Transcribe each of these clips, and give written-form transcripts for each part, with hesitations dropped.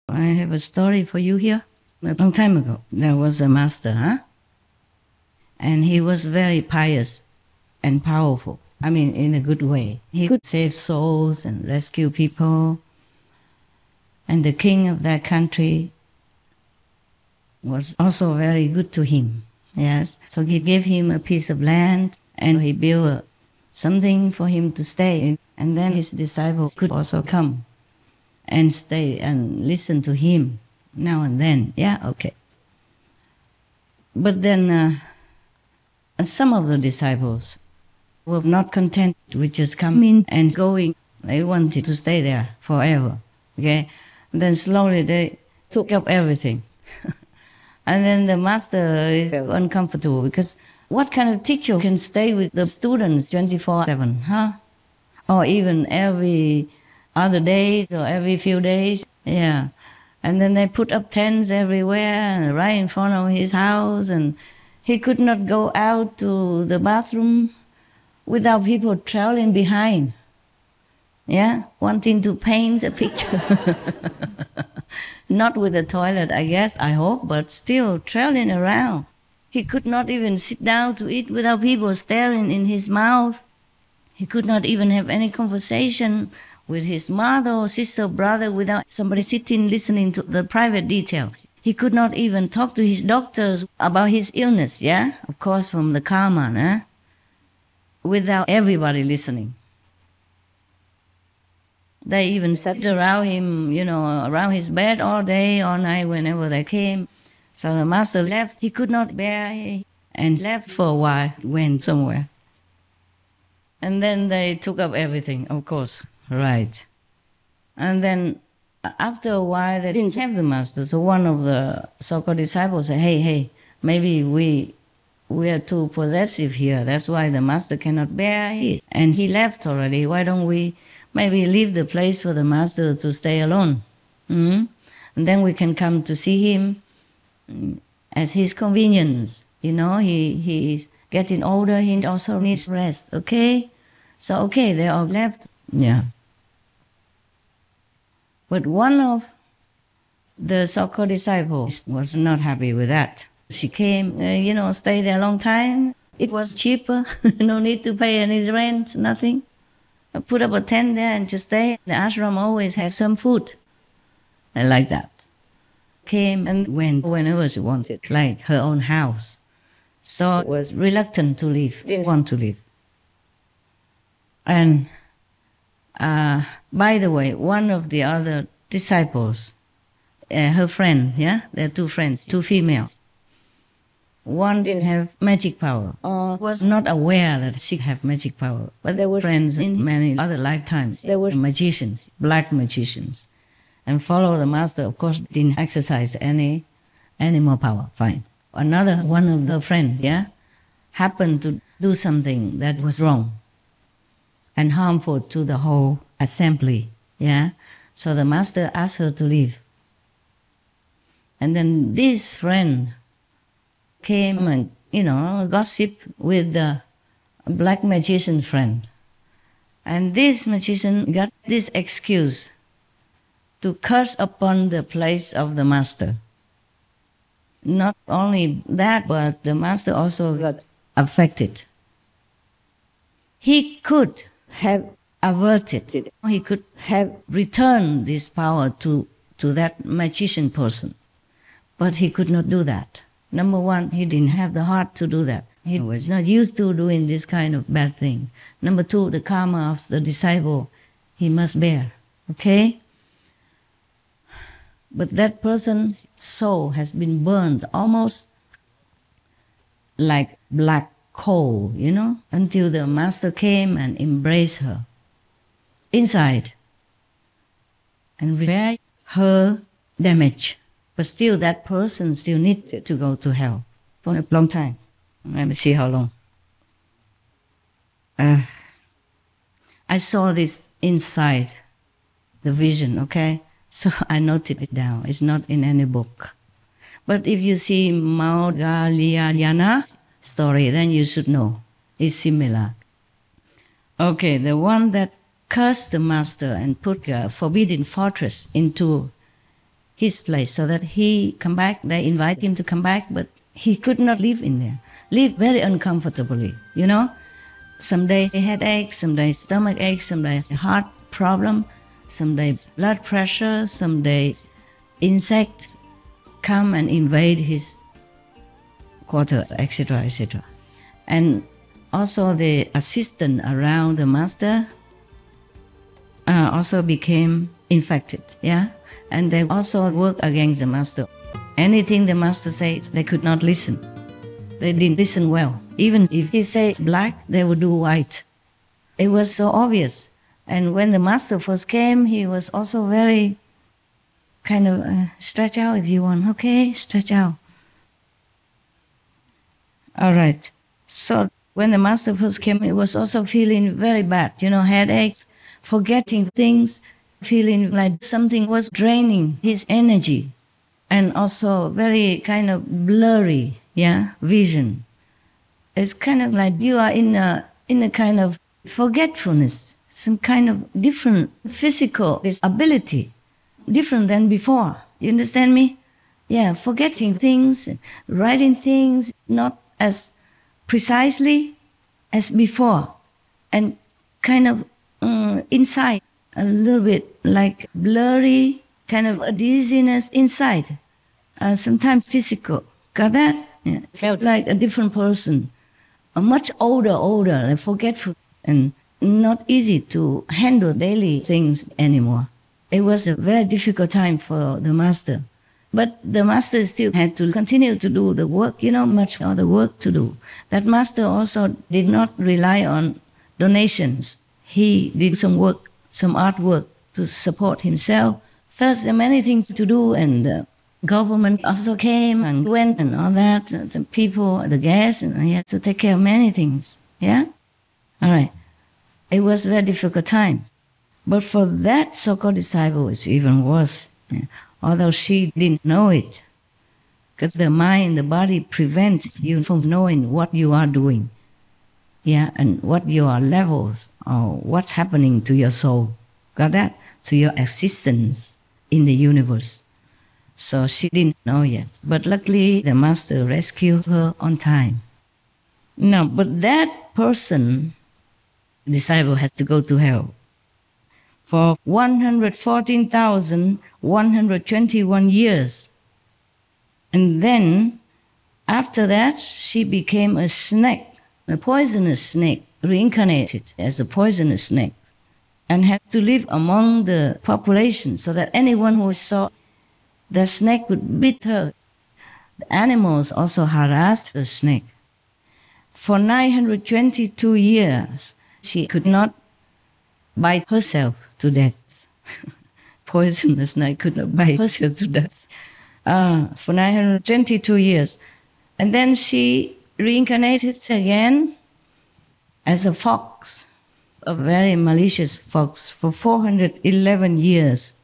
I have a story for you here. A long time ago, there was a master, and he was very pious and powerful. I mean, in a good way. He could save souls and rescue people. And the king of that country was also very good to him. Yes. So he gave him a piece of land and he built something for him to stay in. And then his disciples could also come and stay and listen to him now and then. Yeah, okay. But then some of the disciples were not content with just coming and going. They wanted to stay there forever. Okay. And then slowly they took up everything. And then the master felt uncomfortable because what kind of teacher can stay with the students 24/7, huh? Or even every other day or every few days, yeah. And then they put up tents everywhere, right in front of his house, and he could not go out to the bathroom without people trailing behind, yeah, wanting to paint a picture. Not with a toilet, I guess, I hope, but still trailing around. He could not even sit down to eat without people staring in his mouth. He could not even have any conversation with his mother or sister or brother without somebody sitting listening to the private details. He could not even talk to his doctors about his illness, yeah? Of course, from the karma, without everybody listening. They even sat around him, around his bed all day, all night, whenever they came. So the master left. He could not bear and left for a while, went somewhere. And then they took up everything, of course, right. And then after a while, they didn't have the master. So one of the so-called disciples said, hey, maybe we are too possessive here. That's why the master cannot bear it. And he left already. Why don't we maybe leave the place for the master to stay alone? And then we can come to see him at his convenience. He's getting older. He also needs rest, okay? So, okay, they all left. Yeah. But one of the so-called disciples was not happy with that. She came, stayed there a long time. It was cheaper. No need to pay any rent, nothing. Put up a tent there and just stay. The ashram always have some food. I like that. Came and went whenever she wanted, like her own house. So was reluctant to leave, didn't want to leave. And by the way, one of the other disciples, her friend, there are two friends, two females. One didn't have magic power or was not aware that she had magic power. But they were friends in many other lifetimes. They were magicians, black magicians. And follow the master, of course, didn't exercise any more power. Fine. Another one of the friends, happened to do something that was wrong and harmful to the whole assembly. So the master asked her to leave. And then this friend came and, gossip with the black magician friend. And this magician got this excuse to curse upon the place of the master. Not only that, but the master also got affected. He could have averted it. He could have returned this power to that magician person. But he could not do that. Number one, he didn't have the heart to do that. He was not used to doing this kind of bad thing. Number two, the karma of the disciple, he must bear. Okay? But that person's soul has been burned almost like black coal, until the master came and embraced her inside and repaired her damage. But still, that person still needs to go to hell for a long time. Let me see how long. I saw this inside the vision, okay? So I noted it down. It's not in any book. But if you see Maudgalyayana's story, then you should know. It's similar. Okay, the one that cursed the master and put a forbidden fortress into his place so that he come back. They invite him to come back, but he could not live in there. Live very uncomfortably, you know. Some days headache, some days stomach ache, some days heart problem, some days blood pressure, some days insects come and invade his quarter, etc., etc. And also the assistant around the master also became infected, yeah? And they also work against the master. Anything the master said, they could not listen. They didn't listen well. Even if he said black, they would do white. It was so obvious. And when the master first came, he was also very kind of stretch out if you want. Okay, stretch out. All right. So when the master first came, he was also feeling very bad, you know, headaches, forgetting things, feeling like something was draining his energy, and also very kind of blurry, yeah, vision. It's kind of like you are in a kind of forgetfulness, some kind of different physical ability, different than before. You understand me? Yeah, forgetting things, writing things not as precisely as before, and kind of inside, a little bit like blurry, kind of a dizziness inside, sometimes physical. Got that? Yeah. Felt like a different person, a much older, like forgetful, and not easy to handle daily things anymore. It was a very difficult time for the master. But the master still had to continue to do the work, you know, much other work to do. That master also did not rely on donations. He did some work, some artwork to support himself. Thus, there are many things to do, and the government also came and went and all that. The people, the guests, and he had to take care of many things. Yeah? All right. It was a very difficult time. But for that so-called disciple, it's even worse. Yeah. Although she didn't know it. Because the mind, the body prevents you from knowing what you are doing. Yeah, and what your levels or what's happening to your soul. Got that? To your existence in the universe. So she didn't know yet. But luckily, the master rescued her on time. No, but that person, disciple, has to go to hell for 114,121 years. And then, after that, she became a snake, a poisonous snake, reincarnated as a poisonous snake, and had to live among the population so that anyone who saw the snake would beat her. The animals also harassed the snake. For 922 years, she could not bite herself to death. Poisonous snake could not bite herself to death. For 922 years. And then she reincarnated again as a fox, a very malicious fox, for 411 years.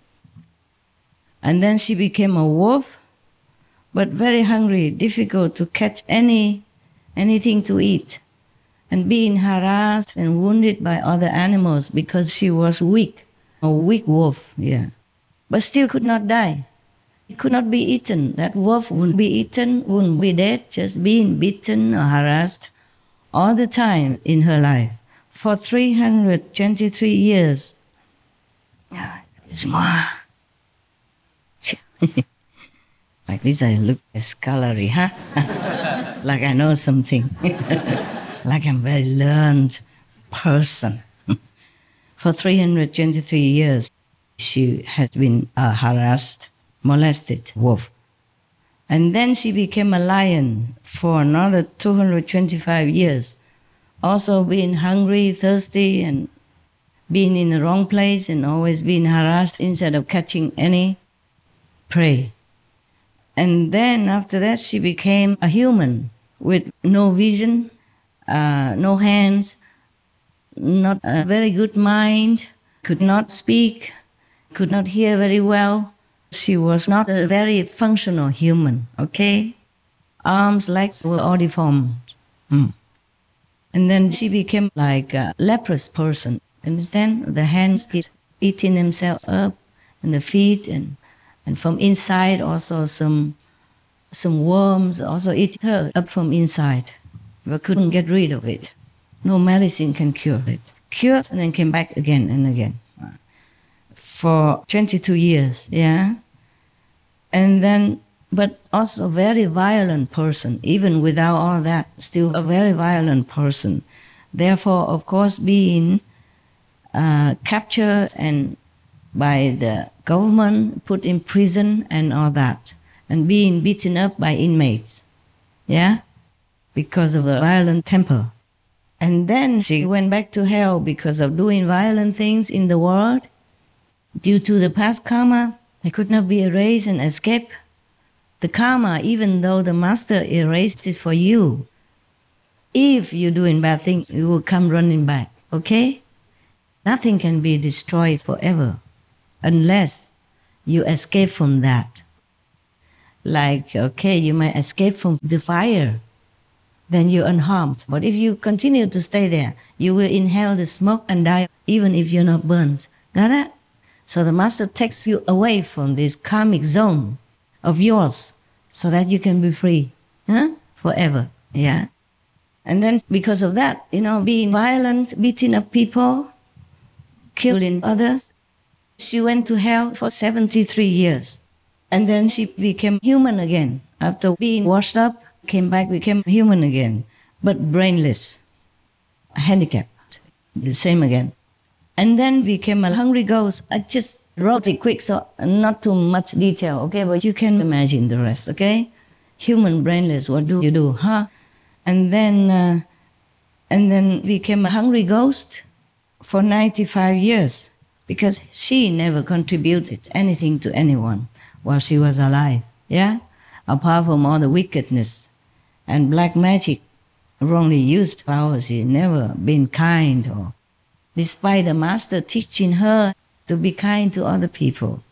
And then she became a wolf, but very hungry, difficult to catch anything to eat, and being harassed and wounded by other animals because she was weak, a weak wolf, yeah. But still could not die. It could not be eaten. That wolf wouldn't be eaten, wouldn't be dead, just being beaten or harassed all the time in her life for 323 years. It's more. Like this, I look scholarly, huh? Like I know something. Like I'm a very learned person. For 323 years, she has been harassed, molested wolf. And then she became a lion for another 225 years, also being hungry, thirsty, and being in the wrong place and always being harassed instead of catching any prey. And then after that, she became a human with no vision, no hands, not a very good mind, could not speak, could not hear very well. She was not a very functional human, okay? Arms, legs were all deformed. And then she became like a leprous person, understand? The hands keep eating themselves up, and the feet, and And from inside also some worms also eat her up from inside, but couldn't get rid of it. No medicine can cure it. Cured and then came back again and again. For 22 years, yeah? And then, but also a very violent person, even without all that, still a very violent person. Therefore, of course, being captured and by the government, put in prison and all that, and being beaten up by inmates, yeah, because of a violent temper. And then she went back to hell because of doing violent things in the world. Due to the past karma, it could not be erased and escape the karma, even though the master erased it for you. If you're doing bad things, you will come running back, okay? Nothing can be destroyed forever unless you escape from that. Like, okay, you might escape from the fire, then you're unharmed. But if you continue to stay there, you will inhale the smoke and die, even if you're not burnt. Got that? So the master takes you away from this karmic zone of yours so that you can be free, forever, yeah? And then because of that, being violent, beating up people, killing others, she went to hell for 73 years. And then she became human again. After being washed up, came back, became human again, but brainless, handicapped, the same again. And then became a hungry ghost. I just wrote it quick, so not too much detail, okay? But you can imagine the rest, okay? Human brainless, what do you do, huh? And then became a hungry ghost for 95 years because she never contributed anything to anyone while she was alive, yeah? Apart from all the wickedness and black magic, wrongly used power, she never been kind, or despite the master teaching her to be kind to other people.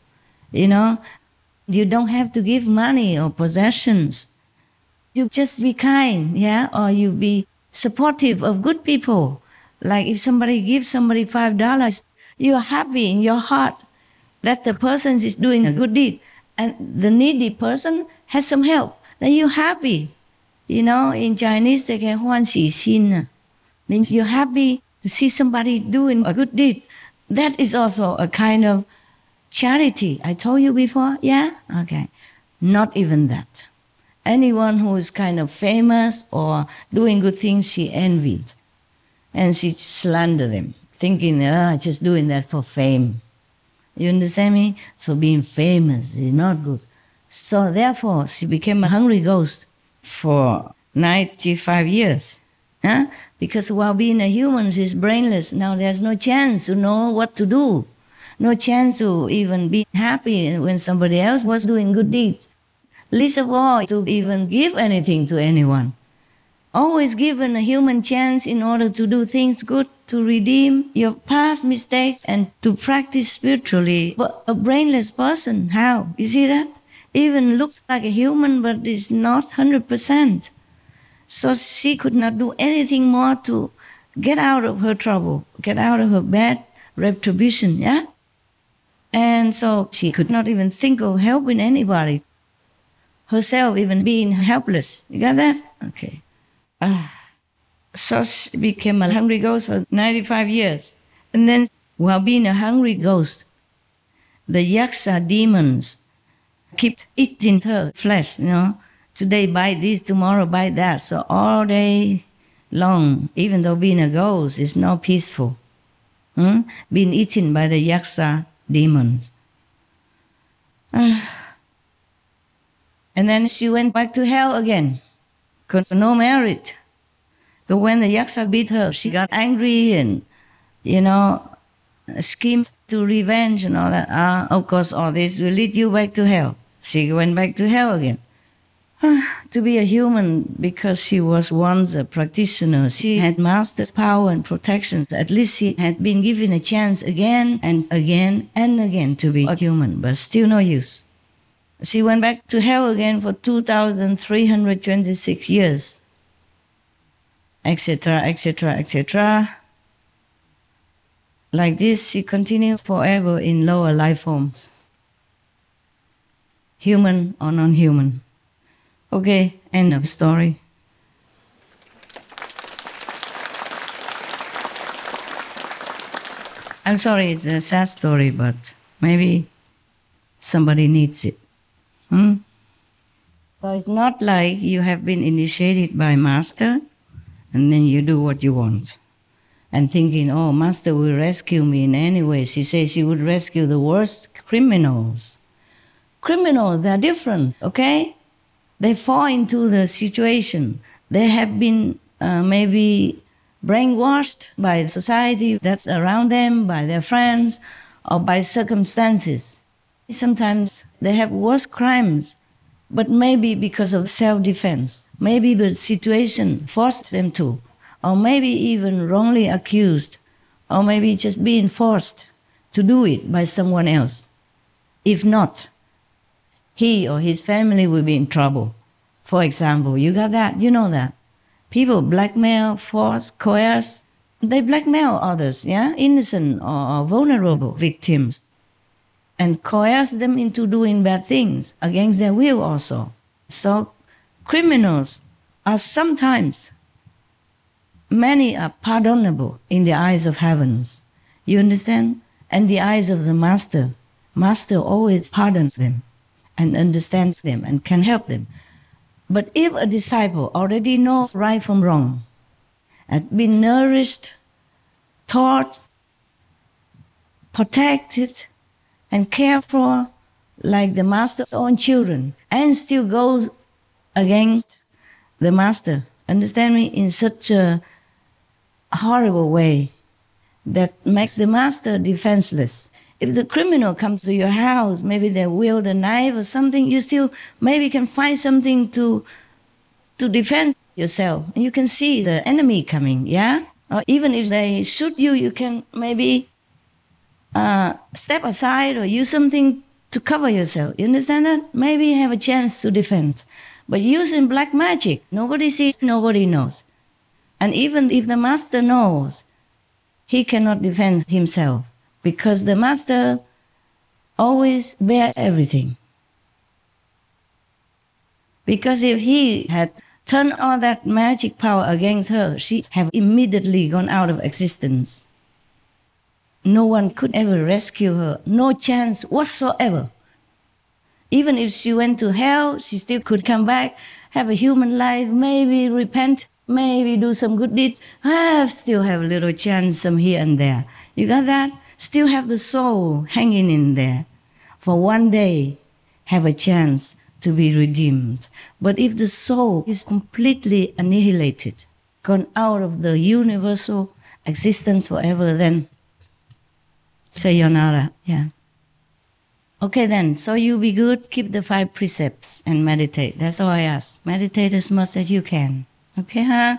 You don't have to give money or possessions. You just be kind, yeah? Or you be supportive of good people. Like if somebody gives somebody $5, you're happy in your heart that the person is doing a good deed and the needy person has some help, then you're happy. In Chinese they can 欢喜心, means you're happy to see somebody doing a good deed. That is also a kind of charity. I told you before, yeah? Okay. Not even that. Anyone who is kind of famous or doing good things, she envied. And she slandered them, thinking, just doing that for fame. You understand me? For being famous is not good. So therefore, she became a hungry ghost for 95 years. Because while being a human, she's brainless. Now there's no chance to know what to do. No chance to even be happy when somebody else was doing good deeds. Least of all, to even give anything to anyone. Always given a human chance in order to do things good, to redeem your past mistakes and to practice spiritually. But a brainless person, how? You see that? Even looks like a human, but is not 100%. So she could not do anything more to get out of her trouble, get out of her bad retribution, yeah? And so she could not even think of helping anybody. Herself even being helpless. You got that? Okay. So she became a hungry ghost for 95 years. And then, while being a hungry ghost, the yaksha demons kept eating her flesh, Today bite this, tomorrow bite that. So all day long, even though being a ghost is not peaceful, being eaten by the yaksha demons. And then she went back to hell again, because no merit. But when the yaksha beat her, she got angry and, schemed to revenge and all that. Of course, all this will lead you back to hell. She went back to hell again. To be a human, because she was once a practitioner, she had mastered power and protection. At least she had been given a chance again and again and again to be a human, but still no use. She went back to hell again for 2,326 years, etc., etc., etc. Like this, she continues forever in lower life forms. human or non-human. Okay, end of story. I'm sorry, it's a sad story, but maybe somebody needs it. So it's not like you have been initiated by Master and then you do what you want. And thinking, oh, Master will rescue me in any way. She says she would rescue the worst criminals. Criminals are different, okay? They fall into the situation. They have been maybe brainwashed by society that's around them, by their friends, or by circumstances. Sometimes they have worse crimes, but maybe because of self-defense. Maybe the situation forced them to, or maybe even wrongly accused, or maybe just being forced to do it by someone else. If not, he or his family will be in trouble. For example, you got that, you know that. People blackmail, force, coerce. They blackmail others, yeah, innocent or vulnerable victims, and coerce them into doing bad things against their will also. So criminals are sometimes, many are pardonable in the eyes of heavens. You understand? And the eyes of the Master. Master always pardons them and understands them and can help them. But if a disciple already knows right from wrong, has been nourished, taught, protected, and cared for like the Master's own children, and still goes against the Master, understand me, in such a horrible way that makes the Master defenseless. If the criminal comes to your house, maybe they wield a knife or something, you still maybe can find something to defend yourself. And you can see the enemy coming, yeah? Or even if they shoot you, you can maybe step aside or use something to cover yourself. You understand that? Maybe you have a chance to defend. But using black magic, nobody sees, nobody knows. And even if the Master knows, he cannot defend himself, because the Master always bears everything. Because if he had turned all that magic power against her, she'd have immediately gone out of existence. No one could ever rescue her, no chance whatsoever. Even if she went to hell, she still could come back, have a human life, maybe repent, maybe do some good deeds, still have a little chance some here and there. You got that? Still have the soul hanging in there. For one day, have a chance to be redeemed. But if the soul is completely annihilated, gone out of the universal existence forever, then sayonara, yeah. Okay then, so you be good, keep the 5 precepts and meditate. That's all I ask. Meditate as much as you can. Okay, huh?